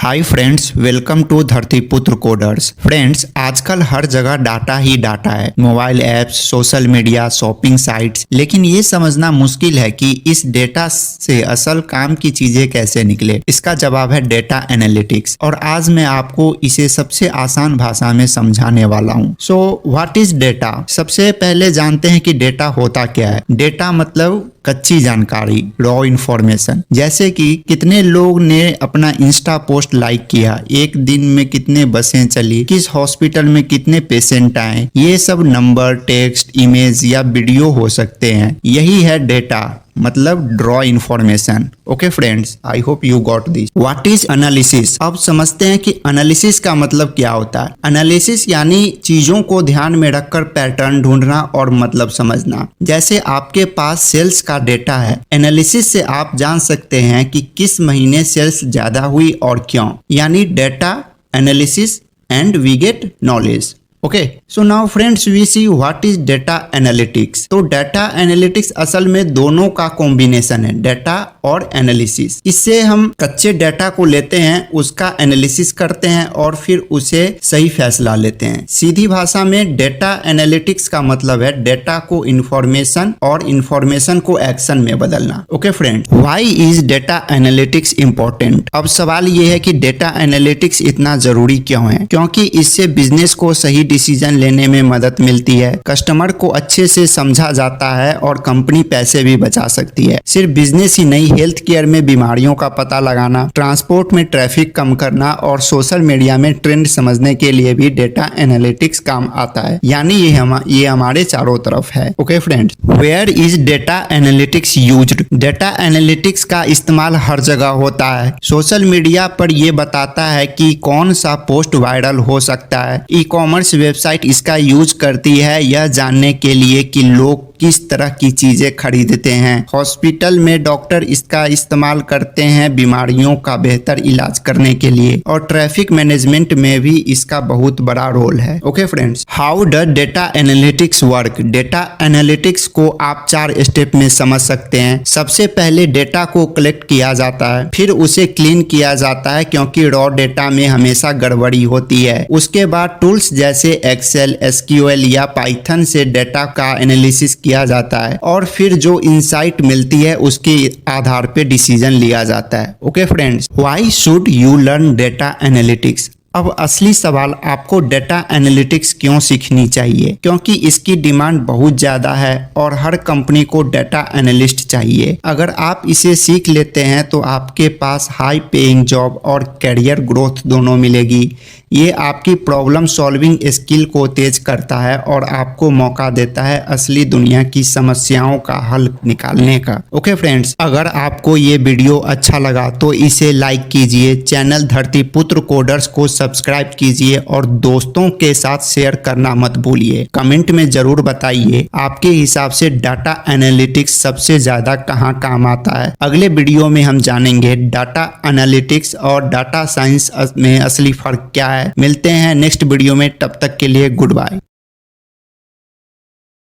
Hi friends, welcome to Dhartiputra coders. Friends, आजकल हर जगह डाटा ही डाटा है। Mobile apps, social media, shopping sites. लेकिन ये समझना मुश्किल है कि इस डेटा से असल काम की चीजें कैसे निकले। इसका जवाब है डेटा एनालिटिक्स, और आज मैं आपको इसे सबसे आसान भाषा में समझाने वाला हूँ। So what is data? सबसे पहले जानते हैं कि डेटा होता क्या है। डेटा मतलब कच्ची जानकारी, रॉ इन्फॉर्मेशन। जैसे कि कितने लोग ने अपना इंस्टा पोस्ट लाइक किया, एक दिन में कितने बसें चली, किस हॉस्पिटल में कितने पेशेंट आए। ये सब नंबर, टेक्स्ट, इमेज या वीडियो हो सकते हैं। यही है डेटा, मतलब draw information. Okay friends, I hope you got this. What is analysis? अब समझते हैं कि एनालिसिस का मतलब क्या होता है। एनालिसिस यानी चीजों को ध्यान में रखकर पैटर्न ढूंढना और मतलब समझना। जैसे आपके पास सेल्स का डेटा है, एनालिसिस से आप जान सकते हैं कि किस महीने सेल्स ज्यादा हुई और क्यों। यानी data analysis and we get knowledge. Okay, so now friends we see what is data analytics. तो डेटा एनालिटिक्स असल में दोनों का कॉम्बिनेशन है, डेटा और एनालिसिस। इससे हम कच्चे डेटा को लेते हैं, उसका एनालिसिस करते हैं और फिर उसे सही फैसला लेते हैं। सीधी भाषा में डेटा एनालिटिक्स का मतलब है डेटा को इंफॉर्मेशन और इंफॉर्मेशन को एक्शन में बदलना। Okay friend, why is data analytics important? अब सवाल ये है कि डेटा एनालिटिक्स इतना जरूरी क्यों है? क्योंकि इससे बिजनेस को सही डिसीजन लेने में मदद मिलती है, कस्टमर को अच्छे से समझा जाता है और कंपनी पैसे भी बचा सकती है। सिर्फ बिजनेस ही नहीं, हेल्थ केयर में बीमारियों का पता लगाना, ट्रांसपोर्ट में ट्रैफिक कम करना और सोशल मीडिया में ट्रेंड समझने के लिए भी डेटा एनालिटिक्स काम आता है। यानी ये हमारे चारों तरफ है। Okay friends, where is data analytics used? Data analytics का इस्तेमाल हर जगह होता है। सोशल मीडिया पर यह बताता है कि कौन सा पोस्ट वायरल हो सकता है। ई कॉमर्स वेबसाइट इसका यूज करती है यह जानने के लिए कि लोग किस तरह की चीजें खरीदते हैं। हॉस्पिटल में डॉक्टर इसका इस्तेमाल करते हैं बीमारियों का बेहतर इलाज करने के लिए, और ट्रैफिक मैनेजमेंट में भी इसका बहुत बड़ा रोल है। Okay friends, how does data analytics work? Data analytics को आप 4 स्टेप में समझ सकते हैं। सबसे पहले डेटा को कलेक्ट किया जाता है, फिर उसे क्लीन किया जाता है क्योंकि रॉ डेटा में हमेशा गड़बड़ी होती है। उसके बाद टूल्स जैसे एक्सेल, एसक्यूएल या पाइथन से डेटा का एनालिसिस किया जाता है, और फिर जो इंसाइट मिलती है उसके आधार पे डिसीजन लिया जाता है। Okay friends, why should you learn data analytics? अब असली सवाल, आपको डेटा एनालिटिक्स क्यों सीखनी चाहिए? क्योंकि इसकी डिमांड बहुत ज्यादा है और हर कंपनी को डेटा एनालिस्ट चाहिए। अगर आप इसे सीख लेते हैं तो आपके पास हाई पेइंग जॉब और कैरियर ग्रोथ दोनों मिलेगी। ये आपकी प्रॉब्लम सॉल्विंग स्किल को तेज करता है और आपको मौका देता है असली दुनिया की समस्याओं का हल निकालने का। ओके फ्रेंड्स, अगर आपको ये वीडियो अच्छा लगा तो इसे लाइक कीजिए, चैनल धरतीपुत्र कोडर्स को सब्सक्राइब कीजिए और दोस्तों के साथ शेयर करना मत भूलिए। कमेंट में जरूर बताइए आपके हिसाब से डाटा एनालिटिक्स सबसे ज्यादा कहाँ काम आता है। अगले वीडियो में हम जानेंगे डाटा एनालिटिक्स और डाटा साइंस में असली फर्क क्या है। मिलते हैं नेक्स्ट वीडियो में, तब तक के लिए गुड बाय।